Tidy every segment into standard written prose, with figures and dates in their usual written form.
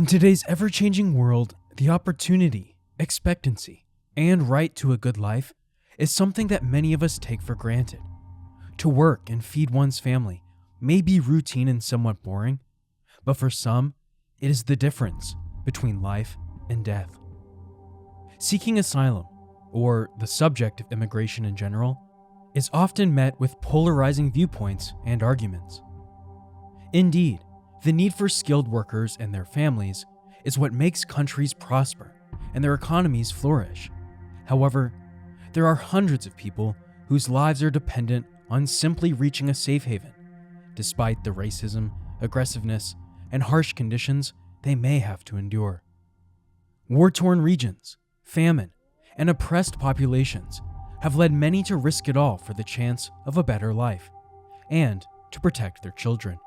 In today's ever-changing world, the opportunity, expectancy, and right to a good life is something that many of us take for granted. To work and feed one's family may be routine and somewhat boring, but for some, it is the difference between life and death. Seeking asylum, or the subject of immigration in general, is often met with polarizing viewpoints and arguments. Indeed, the need for skilled workers and their families is what makes countries prosper and their economies flourish. However, there are hundreds of people whose lives are dependent on simply reaching a safe haven, despite the racism, aggressiveness, and harsh conditions they may have to endure. War-torn regions, famine, and oppressed populations have led many to risk it all for the chance of a better life and to protect their children.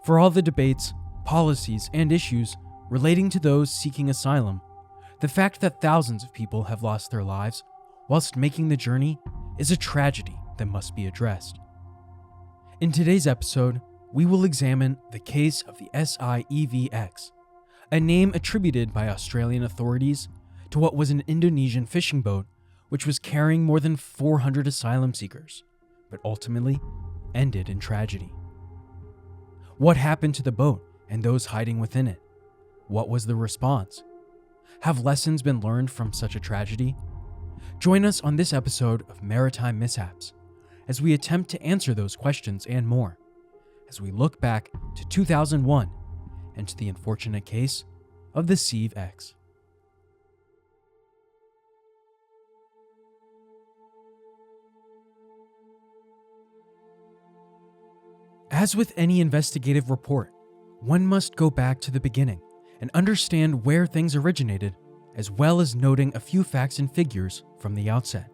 For all the debates, policies, and issues relating to those seeking asylum, the fact that thousands of people have lost their lives whilst making the journey is a tragedy that must be addressed. In today's episode, we will examine the case of the SIEV X, a name attributed by Australian authorities to what was an Indonesian fishing boat which was carrying more than 400 asylum seekers, but ultimately ended in tragedy. What happened to the boat and those hiding within it? What was the response? Have lessons been learned from such a tragedy? Join us on this episode of Maritime Mishaps as we attempt to answer those questions and more, as we look back to 2001 and to the unfortunate case of the SIEV X. As with any investigative report, one must go back to the beginning and understand where things originated, as well as noting a few facts and figures from the outset.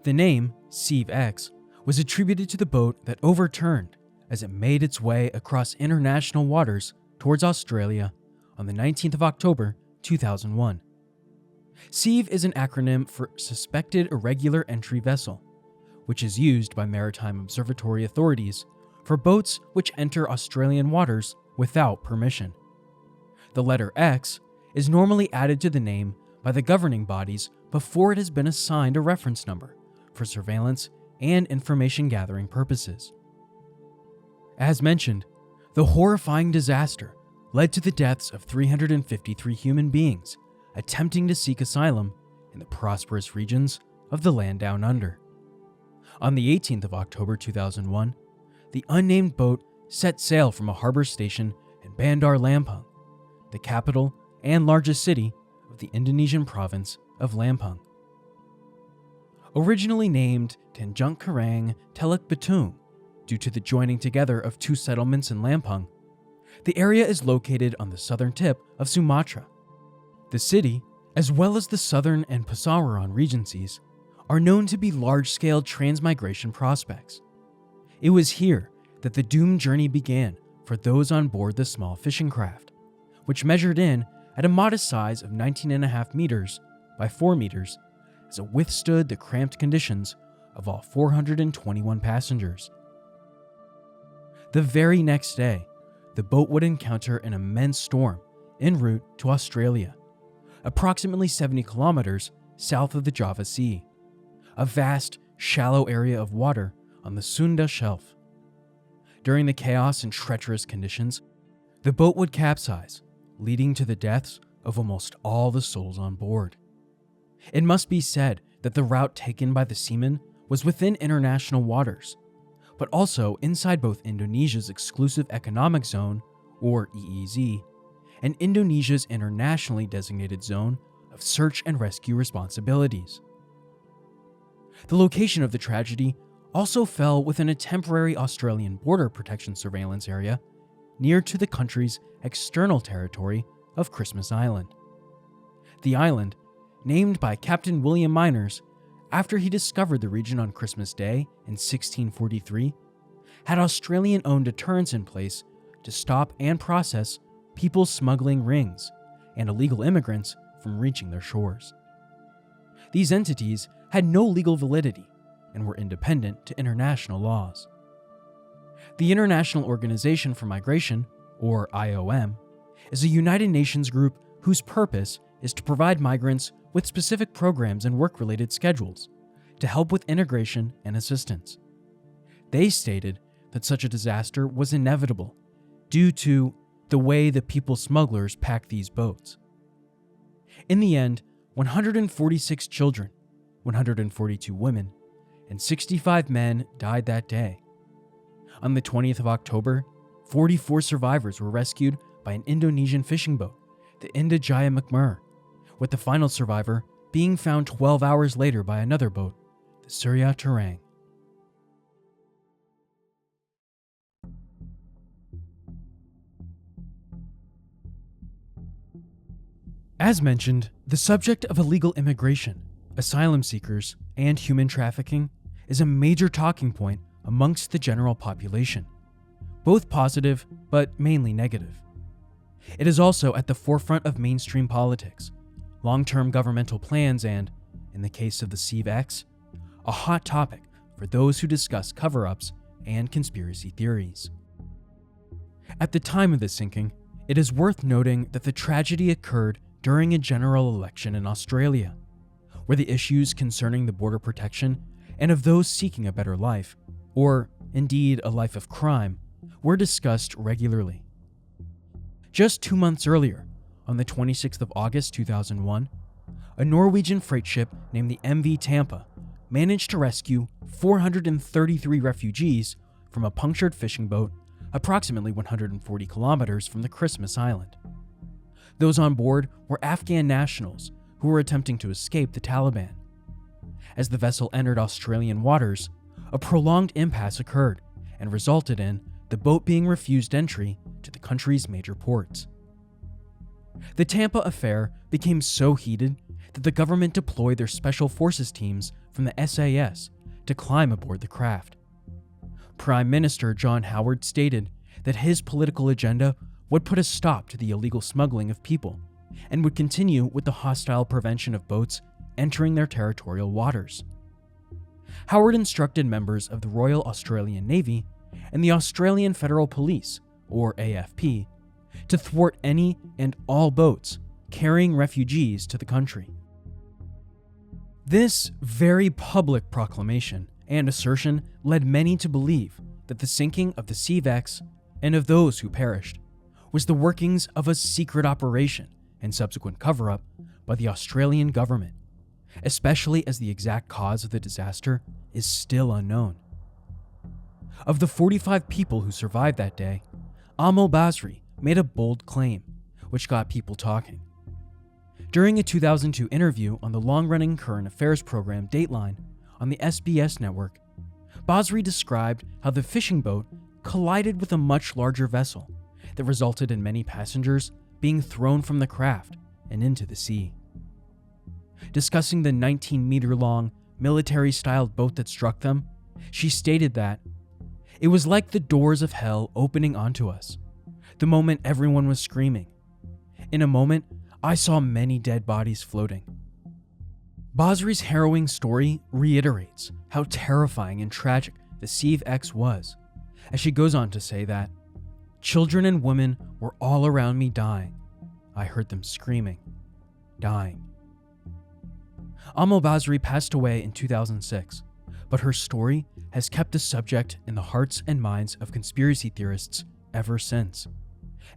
The name, SIEV X, was attributed to the boat that overturned as it made its way across international waters towards Australia on the 19th of October, 2001. SIEV is an acronym for Suspected Irregular Entry Vessel, which is used by maritime observatory authorities for boats which enter Australian waters without permission. The letter X is normally added to the name by the governing bodies before it has been assigned a reference number for surveillance and information gathering purposes. As mentioned, the horrifying disaster led to the deaths of 353 human beings attempting to seek asylum in the prosperous regions of the land down under. On the 18th of October 2001, the unnamed boat set sail from a harbor station in Bandar Lampung, the capital and largest city of the Indonesian province of Lampung. Originally named Tanjung Karang Teluk Betung due to the joining together of two settlements in Lampung, the area is located on the southern tip of Sumatra. The city, as well as the southern and Pasawaran regencies, are known to be large-scale transmigration prospects. It was here that the doomed journey began for those on board the small fishing craft, which measured in at a modest size of 19.5 meters by 4 meters, as it withstood the cramped conditions of all 421 passengers. The very next day, the boat would encounter an immense storm en route to Australia, approximately 70 kilometers south of the Java Sea, a vast, shallow area of water on the Sunda Shelf. During the chaos and treacherous conditions, the boat would capsize, leading to the deaths of almost all the souls on board. It must be said that the route taken by the seamen was within international waters, but also inside both Indonesia's exclusive economic zone, or EEZ, and Indonesia's internationally designated zone of search and rescue responsibilities. The location of the tragedy also fell within a temporary Australian border protection surveillance area near to the country's external territory of Christmas Island. The island, named by Captain William Miners after he discovered the region on Christmas Day in 1643, had Australian-owned deterrents in place to stop and process people smuggling rings and illegal immigrants from reaching their shores. These entities had no legal validity and were independent to international laws. The International Organization for Migration, or IOM, is a United Nations group whose purpose is to provide migrants with specific programs and work-related schedules to help with integration and assistance. They stated that such a disaster was inevitable due to the way the people smugglers packed these boats. In the end, 146 children, 142 women, and 65 men died that day. On the 20th of October, 44 survivors were rescued by an Indonesian fishing boat, the Indajaya McMurray, with the final survivor being found 12 hours later by another boat, the Surya Terang. As mentioned, the subject of illegal immigration, asylum seekers, and human trafficking is a major talking point amongst the general population, both positive but mainly negative. It is also at the forefront of mainstream politics, long-term governmental plans, and, in the case of the SIEV X, a hot topic for those who discuss cover-ups and conspiracy theories. At the time of the sinking, it is worth noting that the tragedy occurred during a general election in Australia, where the issues concerning the border protection and of those seeking a better life, or indeed a life of crime, were discussed regularly. Just 2 months earlier, on the 26th of August 2001, a Norwegian freight ship named the MV Tampa managed to rescue 433 refugees from a punctured fishing boat approximately 140 kilometers from the Christmas Island. Those on board were Afghan nationals who were attempting to escape the Taliban. As the vessel entered Australian waters, a prolonged impasse occurred and resulted in the boat being refused entry to the country's major ports. The Tampa affair became so heated that the government deployed their special forces teams from the SAS to climb aboard the craft. Prime Minister John Howard stated that his political agenda would put a stop to the illegal smuggling of people and would continue with the hostile prevention of boats entering their territorial waters. Howard instructed members of the Royal Australian Navy and the Australian Federal Police, or AFP, to thwart any and all boats carrying refugees to the country. This very public proclamation and assertion led many to believe that the sinking of the SIEV X and of those who perished was the workings of a secret operation and subsequent cover-up by the Australian government, especially as the exact cause of the disaster is still unknown. Of the 45 people who survived that day, Amal Basri made a bold claim, which got people talking. During a 2002 interview on the long-running current affairs program Dateline on the SBS network, Basri described how the fishing boat collided with a much larger vessel that resulted in many passengers being thrown from the craft and into the sea. Discussing the 19-meter-long, military-styled boat that struck them, she stated that it was like the doors of hell opening onto us, the moment everyone was screaming. In a moment, I saw many dead bodies floating. Basri's harrowing story reiterates how terrifying and tragic the SIEV X was, as she goes on to say that children and women were all around me dying. I heard them screaming, dying. Amal Basri passed away in 2006, but her story has kept the subject in the hearts and minds of conspiracy theorists ever since,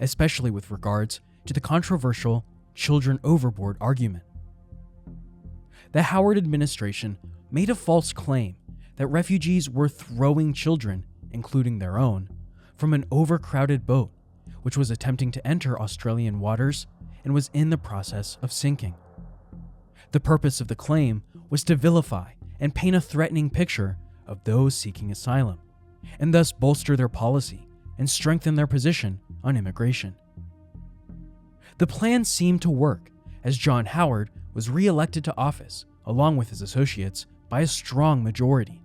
especially with regards to the controversial children overboard argument. The Howard administration made a false claim that refugees were throwing children, including their own, from an overcrowded boat, which was attempting to enter Australian waters and was in the process of sinking. The purpose of the claim was to vilify and paint a threatening picture of those seeking asylum, and thus bolster their policy and strengthen their position on immigration. The plan seemed to work, as John Howard was re-elected to office, along with his associates, by a strong majority.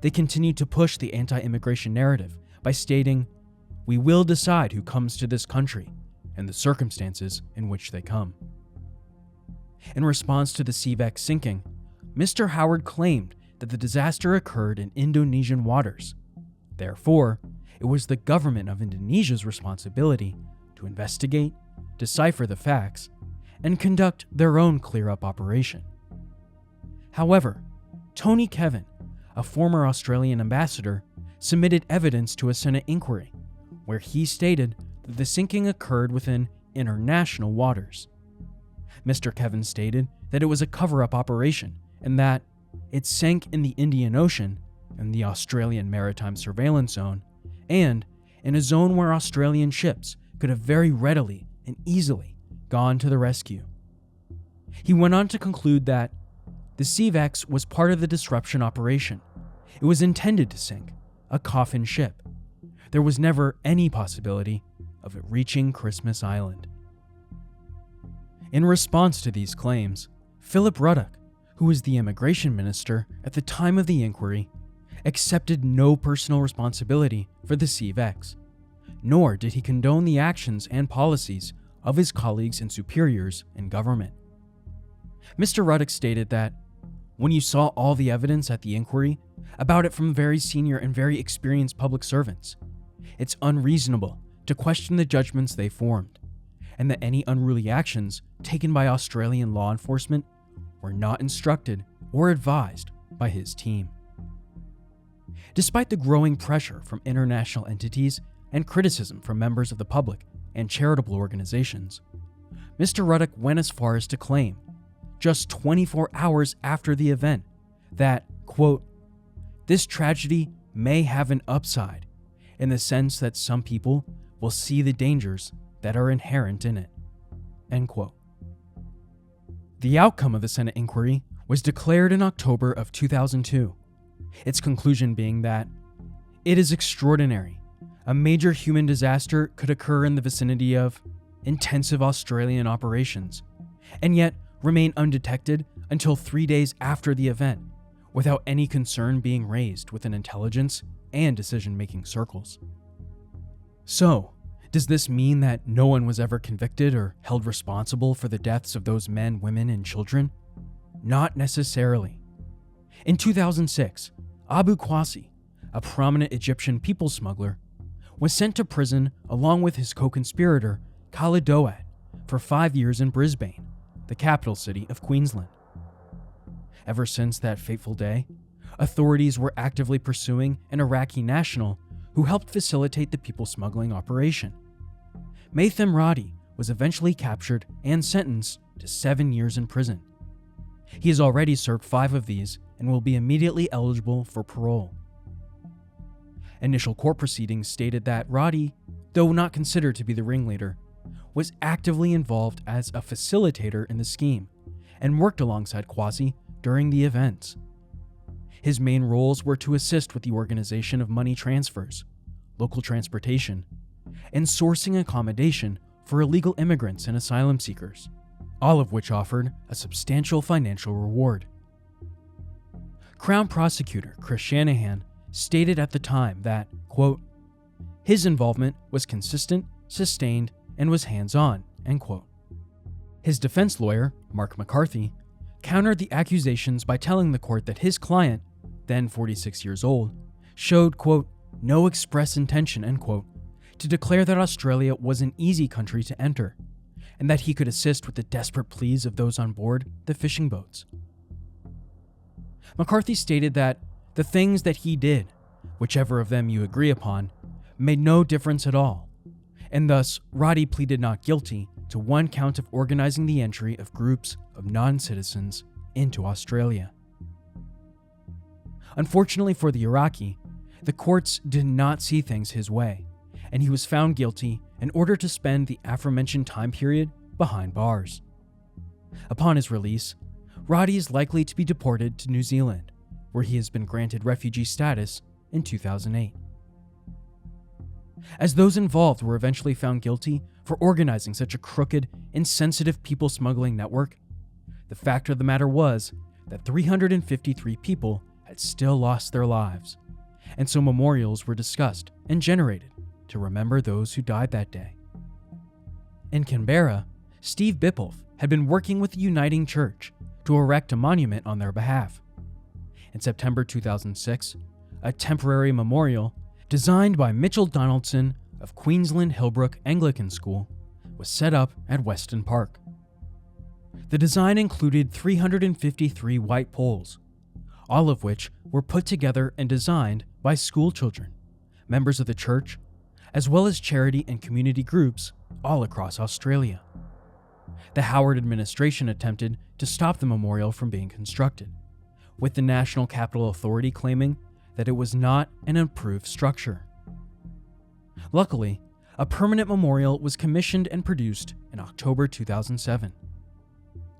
They continued to push the anti-immigration narrative by stating, "We will decide who comes to this country and the circumstances in which they come." In response to the SIEV X sinking, Mr. Howard claimed that the disaster occurred in Indonesian waters. Therefore, it was the government of Indonesia's responsibility to investigate, decipher the facts, and conduct their own clear-up operation. However, Tony Kevin, a former Australian ambassador, submitted evidence to a Senate inquiry, where he stated that the sinking occurred within international waters. Mr. Kevin stated that it was a cover-up operation and that it sank in the Indian Ocean, in the Australian Maritime Surveillance Zone, and in a zone where Australian ships could have very readily and easily gone to the rescue. He went on to conclude that the SIEV X was part of the disruption operation. It was intended to sink, a coffin ship. There was never any possibility of it reaching Christmas Island. In response to these claims, Philip Ruddock, who was the immigration minister at the time of the inquiry, accepted no personal responsibility for the SIEV X, nor did he condone the actions and policies of his colleagues and superiors in government. Mr. Ruddock stated that, when you saw all the evidence at the inquiry about it from very senior and very experienced public servants, it's unreasonable to question the judgments they formed, and that any unruly actions taken by Australian law enforcement were not instructed or advised by his team. Despite the growing pressure from international entities and criticism from members of the public and charitable organizations, Mr. Ruddock went as far as to claim, just 24 hours after the event, that, quote, "This tragedy may have an upside in the sense that some people will see the dangers that are inherent in it," end quote. The outcome of the Senate inquiry was declared in October of 2002, its conclusion being that it is extraordinary. A major human disaster could occur in the vicinity of intensive Australian operations, and yet remain undetected until 3 days after the event, without any concern being raised within intelligence and decision-making circles. So, does this mean that no one was ever convicted or held responsible for the deaths of those men, women, and children? Not necessarily. In 2006, Abu Qasi, a prominent Egyptian people smuggler, was sent to prison along with his co-conspirator, Khalid Doad, for 5 years in Brisbane, the capital city of Queensland. Ever since that fateful day, authorities were actively pursuing an Iraqi national who helped facilitate the people smuggling operation. Maytham Radi was eventually captured and sentenced to 7 years in prison. He has already served 5 of these and will be immediately eligible for parole. Initial court proceedings stated that Radi, though not considered to be the ringleader, was actively involved as a facilitator in the scheme and worked alongside Qasi during the events. His main roles were to assist with the organization of money transfers, local transportation, and sourcing accommodation for illegal immigrants and asylum seekers, all of which offered a substantial financial reward. Crown Prosecutor Chris Shanahan stated at the time that, quote, "His involvement was consistent, sustained, and was hands-on," end quote. His defense lawyer, Mark McCarthy, countered the accusations by telling the court that his client, then 46 years old, showed, quote, "no express intention," end quote, to declare that Australia was an easy country to enter, and that he could assist with the desperate pleas of those on board the fishing boats. McCarthy stated that the things that he did, whichever of them you agree upon, made no difference at all, and thus Radi pleaded not guilty to 1 count of organizing the entry of groups of non-citizens into Australia. Unfortunately for the Iraqi, the courts did not see things his way, and he was found guilty and ordered to spend the aforementioned time period behind bars. Upon his release, Radi is likely to be deported to New Zealand, where he has been granted refugee status in 2008. As those involved were eventually found guilty for organizing such a crooked, insensitive people smuggling network, the fact of the matter was that 353 people had still lost their lives, and so memorials were discussed and generated to remember those who died that day. In Canberra, Steve Bippolf had been working with the Uniting Church to erect a monument on their behalf. In September 2006, a temporary memorial designed by Mitchell Donaldson of Queensland Hillbrook Anglican School, was set up at Weston Park. The design included 353 white poles, all of which were put together and designed by school children, members of the church, as well as charity and community groups all across Australia. The Howard administration attempted to stop the memorial from being constructed, with the National Capital Authority claiming that it was not an approved structure. Luckily, a permanent memorial was commissioned and produced in October 2007.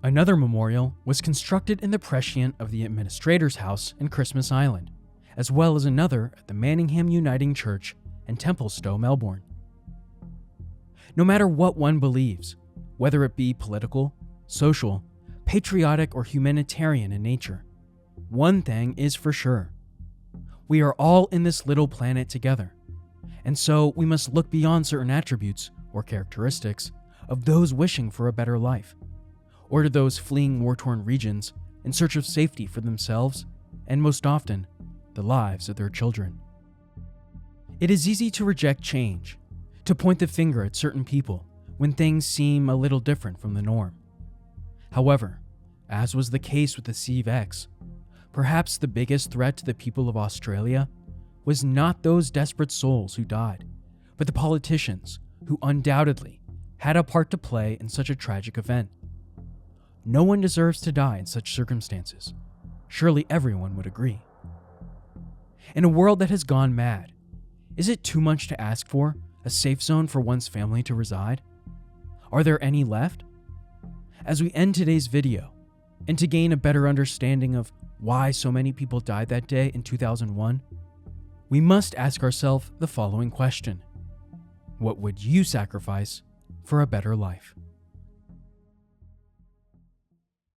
Another memorial was constructed in the prescient of the Administrator's House in Christmas Island, as well as another at the Manningham Uniting Church in Templestowe, Melbourne. No matter what one believes, whether it be political, social, patriotic, or humanitarian in nature, one thing is for sure. We are all in this little planet together, and so we must look beyond certain attributes or characteristics of those wishing for a better life, or to those fleeing war-torn regions in search of safety for themselves and, most often, the lives of their children. It is easy to reject change, to point the finger at certain people when things seem a little different from the norm. However, as was the case with the SIEV X, perhaps the biggest threat to the people of Australia was not those desperate souls who died, but the politicians who undoubtedly had a part to play in such a tragic event. No one deserves to die in such circumstances. Surely everyone would agree. In a world that has gone mad, is it too much to ask for a safe zone for one's family to reside? Are there any left? As we end today's video, and to gain a better understanding of why so many people died that day in 2001, we must ask ourselves the following question: what would you sacrifice for a better life?